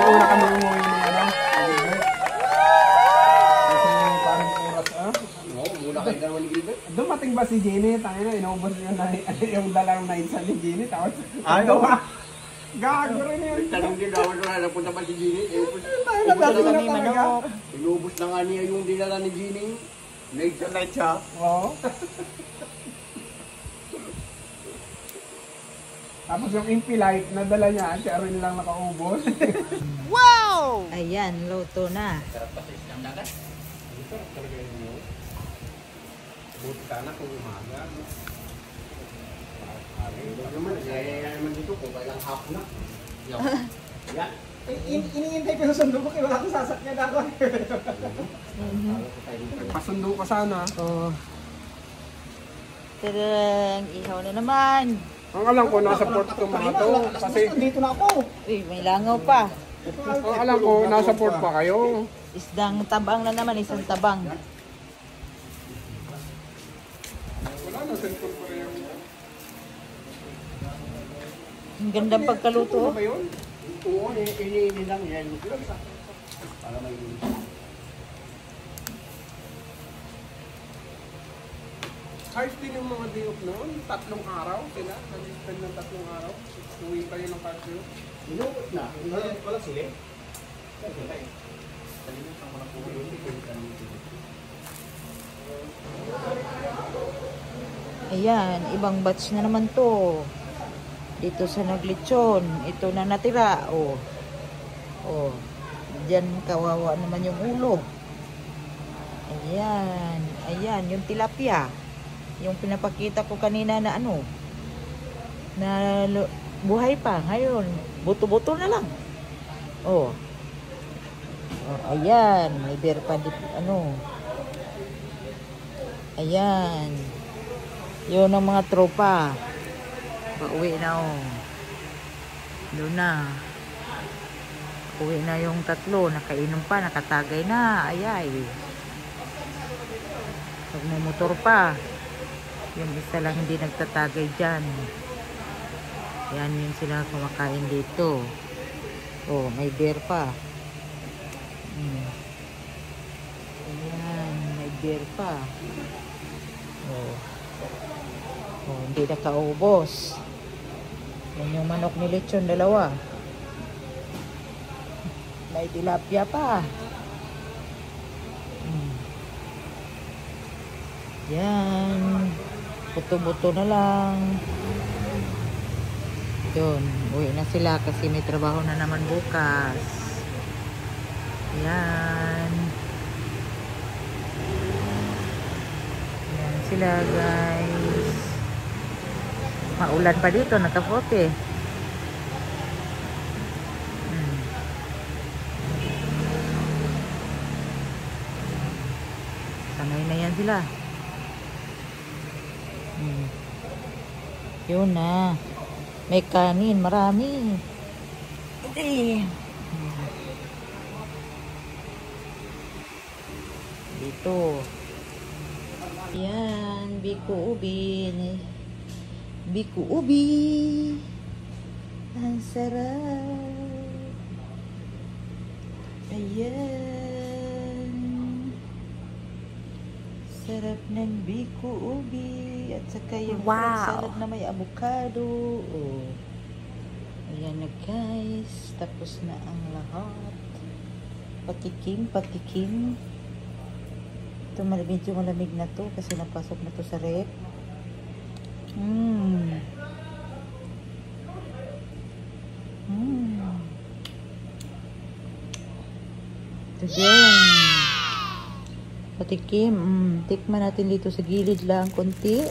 Una kami umuwi ng ano. Kasi parang oras Muna kayo dalawa ni Gilbert. dumating ba si Jenny? Tangina, inaubos niya na yung dalang na isa ni Jenny. Tapos, gago rin yun. Tanong din daw na napunta pa si Ginny. Tayo na dati na talaga. Inubos na nga niya yung dinala ni Ginny. Night siya. Oo. Tapos yung impolite, nadala niya, si Arin lang nakaubos. Wow! Ayan, luto na. Sarap pa sa isang dagat. Sarap talaga yun. Buti sana kung umaga. Naman dito kung kailang hapon na. Yan. Iniintay ko sa sundo ko, kaya wala akong sasakyan ako. Pasundo ka sana. Oh. Tarang, ihaw na naman. Ang alam ko, nasa port itong mga to. Kasi, Dito na ako. Uy, may langaw pa. ang alam ko, nasa port pa kayo. Isdang tabang na naman, isang tabang. Wala na, cellphone ko rin yung... Ang gandang pagkaluto. Ano ba yun? Oo, ini lang yan. Para may Hard din yung mga day off noon. 3 araw sila. Nag-spend ng 3 araw. Uwi kayo ng cardio. inubos na. Wala sila. Ayan, ibang batch na naman to. Dito sa naglitsyon. Ito na natira. Oh. Oh. Diyan kawawa naman yung ulo. Ayan. Ayan, yung tilapia. Yung pinapakita ko kanina na ano. Na buhay pa. Ngayon, buto-buto na lang. Oh. Oh, ayan. May beer pa dito. Ano. Ayan. Yun ang mga tropa. Pauwi na oh. Doon na. Uwi na yung 3. Nakainom pa. Nakatagay na. Ayay. Pagmumotor pa. Yung isa lang hindi nagtatagay dyan. Yan yun sila kumakain dito. Oh, may beer pa. Ayan. May beer pa. Oh. Oh, hindi nakaubos. Yan yung manok ni Lechon, 2. May tilapia pa. Yan. Buto-buto na lang. Yun. Uwi na sila kasi may trabaho na naman bukas. Yan. Yan sila guys. Maulan pa dito. Nakapote. Sanay na yan sila. Yun na. May kanin. Marami. Dito. Yan. Biko ubi. Biko ubi. Ang sarap. Ayan. Sarap ng biko ubi. At saka yung salad na may avocado. Oh. Ayan na guys. Tapos na ang lahat. Patikim, patikim. Ito medyo malamig na to kasi napasok na to sa rep. Ito dyan. Patikim. Tikman natin dito sa gilid lang konti.